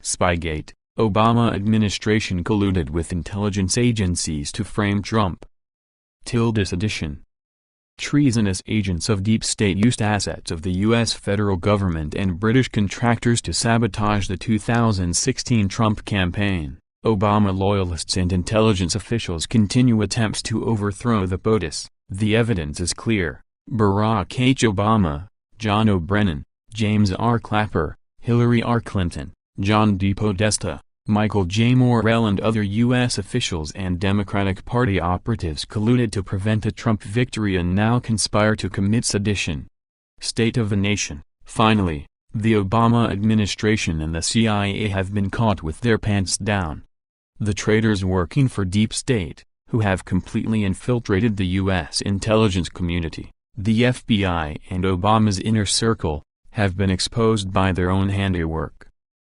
SPYGATE, Obama administration colluded with intelligence agencies to frame Trump. Sedition. Treasonous agents of deep state used assets of the U.S. federal government and British contractors to sabotage the 2016 Trump campaign. Obama loyalists and intelligence officials continue attempts to overthrow the POTUS. The evidence is clear. Barack H. Obama, John O. Brennan, James R. Clapper, Hillary R. Clinton, John D. Podesta, Michael J. Morrell and other U.S. officials and Democratic Party operatives colluded to prevent a Trump victory and now conspire to commit sedition. State of the nation. Finally, the Obama administration and the CIA have been caught with their pants down. The traitors working for Deep State, who have completely infiltrated the U.S. intelligence community, the FBI and Obama's inner circle, have been exposed by their own handiwork.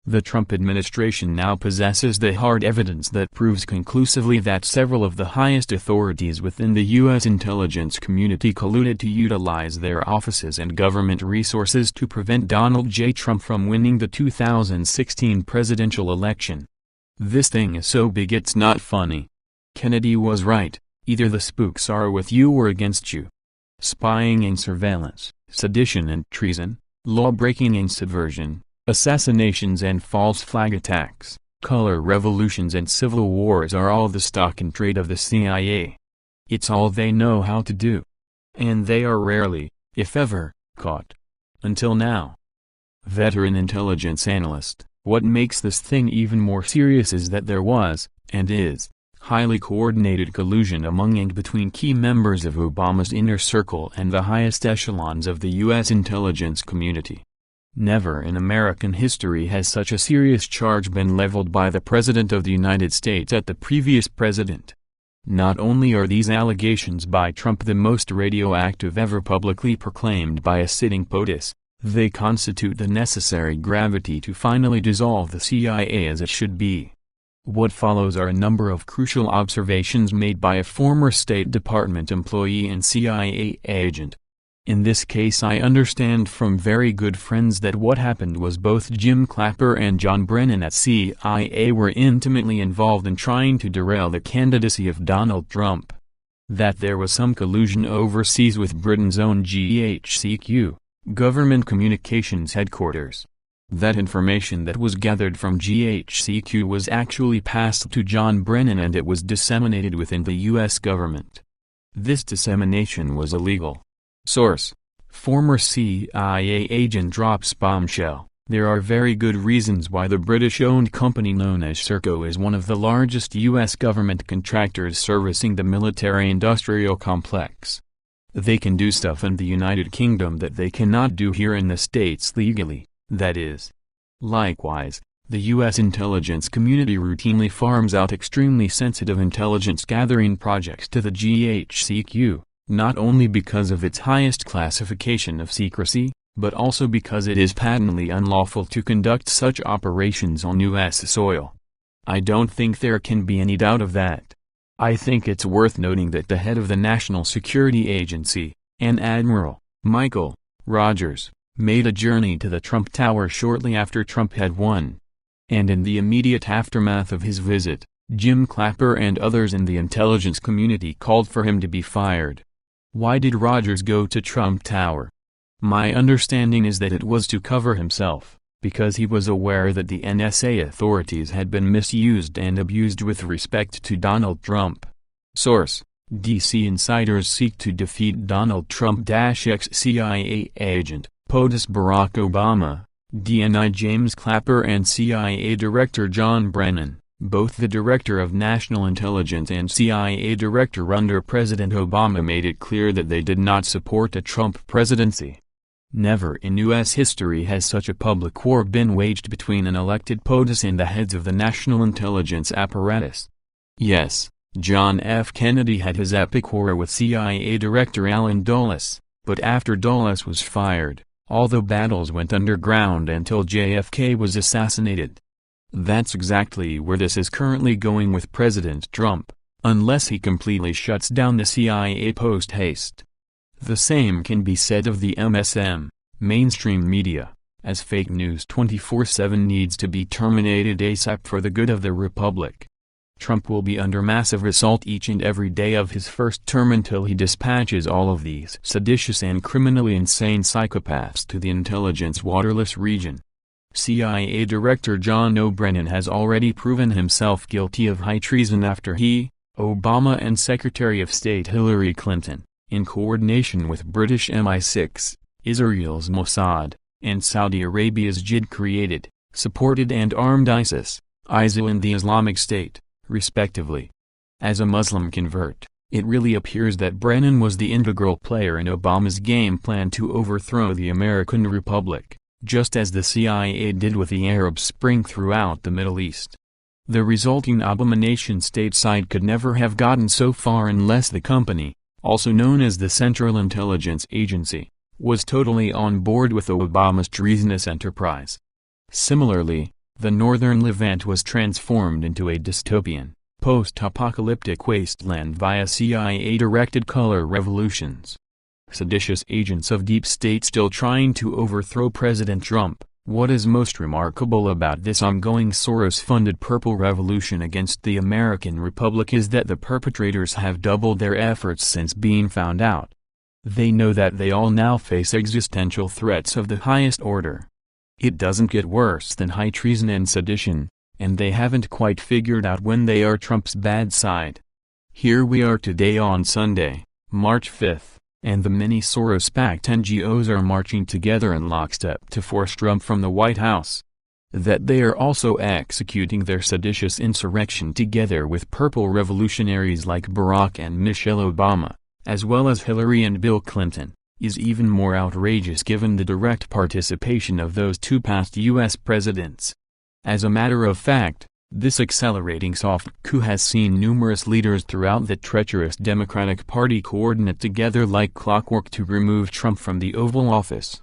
The Trump administration now possesses the hard evidence that proves conclusively that several of the highest authorities within the U.S. intelligence community colluded to utilize their offices and government resources to prevent Donald J. Trump from winning the 2016 presidential election. This thing is so big it's not funny. Kennedy was right, either the spooks are with you or against you. Spying and surveillance, sedition and treason, law-breaking and subversion, assassinations and false flag attacks, color revolutions and civil wars are all the stock and trade of the CIA. It's all they know how to do. And they are rarely, if ever, caught. Until now. Veteran intelligence analyst. What makes this thing even more serious is that there was, and is, highly coordinated collusion among and between key members of Obama's inner circle and the highest echelons of the U.S. intelligence community. Never in American history has such a serious charge been leveled by the President of the United States at the previous president. Not only are these allegations by Trump the most radioactive ever publicly proclaimed by a sitting POTUS, they constitute the necessary gravity to finally dissolve the CIA as it should be. What follows are a number of crucial observations made by a former State Department employee and CIA agent. In this case I understand from very good friends that what happened was both Jim Clapper and John Brennan at CIA were intimately involved in trying to derail the candidacy of Donald Trump. That there was some collusion overseas with Britain's own GHQ, Government Communications Headquarters. That information that was gathered from GHQ was actually passed to John Brennan and it was disseminated within the U.S. government. This dissemination was illegal. Source: former CIA agent drops bombshell. There are very good reasons why the British-owned company known as Serco is one of the largest U.S. government contractors servicing the military-industrial complex. They can do stuff in the United Kingdom that they cannot do here in the States legally. That is. Likewise, the U.S. intelligence community routinely farms out extremely sensitive intelligence gathering projects to the GHQ, not only because of its highest classification of secrecy, but also because it is patently unlawful to conduct such operations on U.S. soil. I don't think there can be any doubt of that. I think it's worth noting that the head of the National Security Agency, an Admiral, Michael Rogers, made a journey to the Trump Tower shortly after Trump had won. And in the immediate aftermath of his visit, Jim Clapper and others in the intelligence community called for him to be fired. Why did Rogers go to Trump Tower? My understanding is that it was to cover himself, because he was aware that the NSA authorities had been misused and abused with respect to Donald Trump. Source: DC insiders seek to defeat Donald Trump - ex-CIA agent. POTUS Barack Obama, DNI James Clapper and CIA Director John Brennan, both the Director of National Intelligence and CIA Director under President Obama, made it clear that they did not support a Trump presidency. Never in U.S. history has such a public war been waged between an elected POTUS and the heads of the national intelligence apparatus. Yes, John F. Kennedy had his epic war with CIA Director Allen Dulles, but after Dulles was fired, all the battles went underground until JFK was assassinated. That's exactly where this is currently going with President Trump, unless he completely shuts down the CIA post-haste. The same can be said of the MSM, mainstream media. as fake news 24/7 needs to be terminated ASAP for the good of the republic. Trump will be under massive assault each and every day of his first term until he dispatches all of these seditious and criminally insane psychopaths to the intelligence waterless region. CIA Director John O'Brennan has already proven himself guilty of high treason after he, Obama and Secretary of State Hillary Clinton, in coordination with British MI6, Israel's Mossad, and Saudi Arabia's JID created, supported and armed ISIS, ISIL and the Islamic State, respectively. As a Muslim convert, it really appears that Brennan was the integral player in Obama's game plan to overthrow the American Republic, just as the CIA did with the Arab Spring throughout the Middle East. The resulting abomination stateside could never have gotten so far unless the company, also known as the Central Intelligence Agency, was totally on board with Obama's treasonous enterprise. Similarly, the northern Levant was transformed into a dystopian, post-apocalyptic wasteland via CIA-directed color revolutions. Seditious agents of deep state still trying to overthrow President Trump. What is most remarkable about this ongoing Soros-funded Purple Revolution against the American Republic is that the perpetrators have doubled their efforts since being found out. They know that they all now face existential threats of the highest order. It doesn't get worse than high treason and sedition, and they haven't quite figured out when they are Trump's bad side. Here we are today on Sunday, March 5th, and the many Soros-backed NGOs are marching together in lockstep to force Trump from the White House. That they are also executing their seditious insurrection together with purple revolutionaries like Barack and Michelle Obama, as well as Hillary and Bill Clinton, is even more outrageous given the direct participation of those two past U.S. presidents. As a matter of fact, this accelerating soft coup has seen numerous leaders throughout the treacherous Democratic Party coordinate together like clockwork to remove Trump from the Oval Office.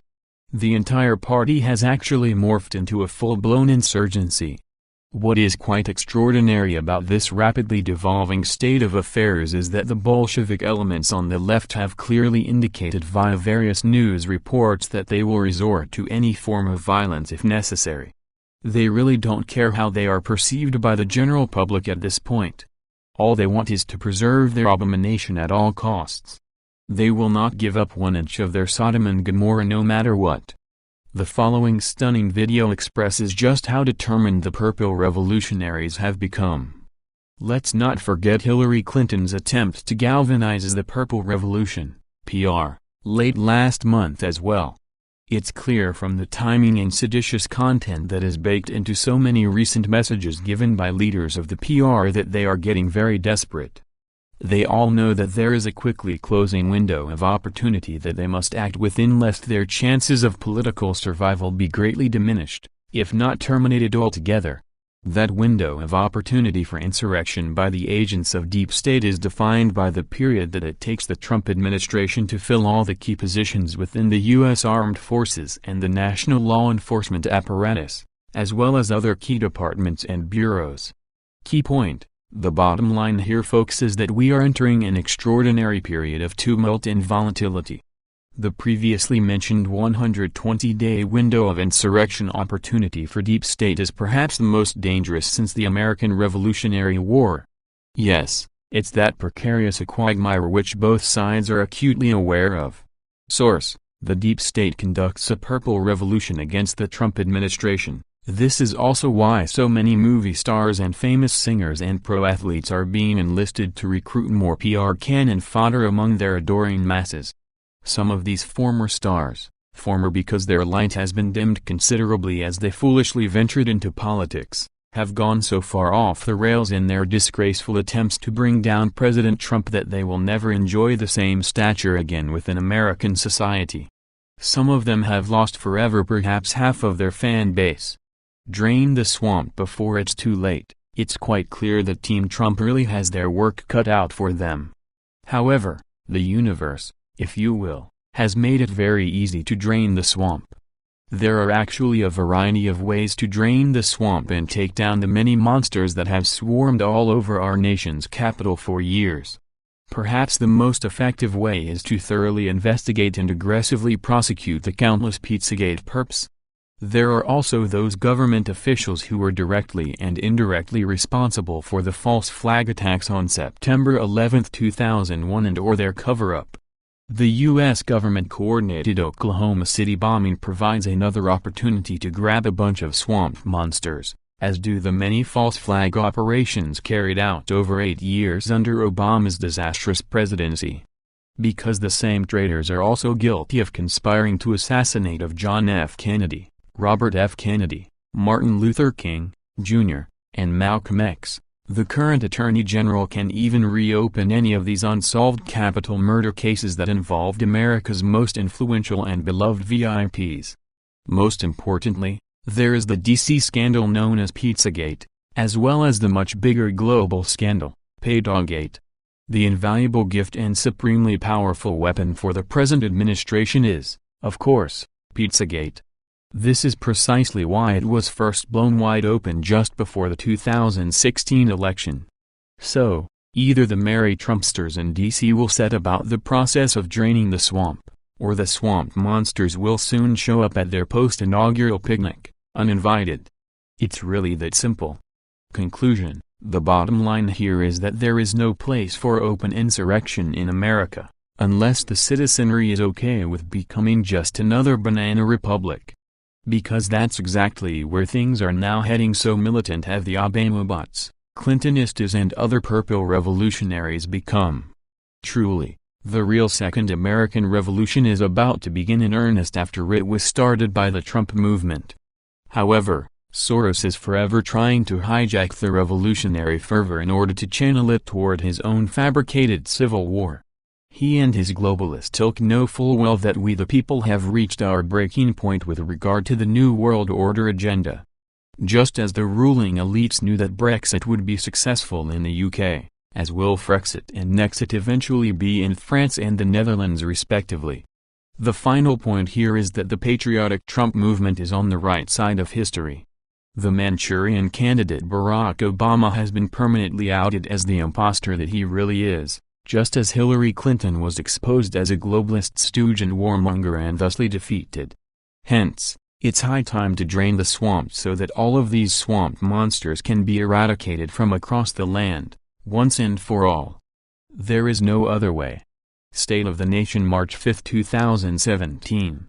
The entire party has actually morphed into a full-blown insurgency. What is quite extraordinary about this rapidly devolving state of affairs is that the Bolshevik elements on the left have clearly indicated via various news reports that they will resort to any form of violence if necessary. They really don't care how they are perceived by the general public at this point. All they want is to preserve their abomination at all costs. They will not give up 1 inch of their Sodom and Gomorrah no matter what. The following stunning video expresses just how determined the purple revolutionaries have become. Let's not forget Hillary Clinton's attempt to galvanize the Purple Revolution, PR, late last month as well. It's clear from the timing and seditious content that is baked into so many recent messages given by leaders of the PR that they are getting very desperate. They all know that there is a quickly closing window of opportunity that they must act within lest their chances of political survival be greatly diminished, if not terminated altogether. That window of opportunity for insurrection by the agents of deep state is defined by the period that it takes the Trump administration to fill all the key positions within the U.S. Armed Forces and the National Law Enforcement Apparatus, as well as other key departments and bureaus. Key point. The bottom line here, folks, is that we are entering an extraordinary period of tumult and volatility. The previously mentioned 120-day window of insurrection opportunity for deep state is perhaps the most dangerous since the American Revolutionary War. Yes, it's that precarious quagmire which both sides are acutely aware of. Source: the deep state conducts a purple revolution against the Trump administration. This is also why so many movie stars and famous singers and pro athletes are being enlisted to recruit more PR cannon fodder among their adoring masses. Some of these former stars, former because their light has been dimmed considerably as they foolishly ventured into politics, have gone so far off the rails in their disgraceful attempts to bring down President Trump that they will never enjoy the same stature again within American society. Some of them have lost forever perhaps half of their fan base. Drain the swamp before it's too late. It's quite clear that Team Trump really has their work cut out for them. However, the universe, if you will, has made it very easy to drain the swamp. There are actually a variety of ways to drain the swamp and take down the many monsters that have swarmed all over our nation's capital for years. Perhaps the most effective way is to thoroughly investigate and aggressively prosecute the countless Pizzagate perps. There are also those government officials who were directly and indirectly responsible for the false flag attacks on September 11, 2001 and/or their cover-up. The U.S. government-coordinated Oklahoma City bombing provides another opportunity to grab a bunch of swamp monsters, as do the many false flag operations carried out over 8 years under Obama's disastrous presidency. Because the same traitors are also guilty of conspiring to assassinate of John F. Kennedy, Robert F. Kennedy, Martin Luther King, Jr., and Malcolm X, the current Attorney General can even reopen any of these unsolved capital murder cases that involved America's most influential and beloved VIPs. Most importantly, there is the DC scandal known as Pizzagate, as well as the much bigger global scandal, Paydoggate. The invaluable gift and supremely powerful weapon for the present administration is, of course, Pizzagate. This is precisely why it was first blown wide open just before the 2016 election. So, either the merry Trumpsters in DC will set about the process of draining the swamp, or the swamp monsters will soon show up at their post-inaugural picnic, uninvited. It's really that simple. Conclusion: the bottom line here is that there is no place for open insurrection in America, unless the citizenry is okay with becoming just another banana republic. Because that's exactly where things are now heading, so militant have the Obama bots, Clintonistas and other purple revolutionaries become. Truly, the real second American Revolution is about to begin in earnest after it was started by the Trump movement. However, Soros is forever trying to hijack the revolutionary fervor in order to channel it toward his own fabricated civil war. He and his globalist ilk know full well that we the people have reached our breaking point with regard to the New World Order agenda. Just as the ruling elites knew that Brexit would be successful in the UK, as will Frexit and Nexit eventually be in France and the Netherlands respectively. The final point here is that the patriotic Trump movement is on the right side of history. The Manchurian candidate Barack Obama has been permanently outed as the imposter that he really is, just as Hillary Clinton was exposed as a globalist stooge and warmonger and thusly defeated. Hence, it's high time to drain the swamp so that all of these swamp monsters can be eradicated from across the land, once and for all. There is no other way. State of the Nation, March 5, 2017.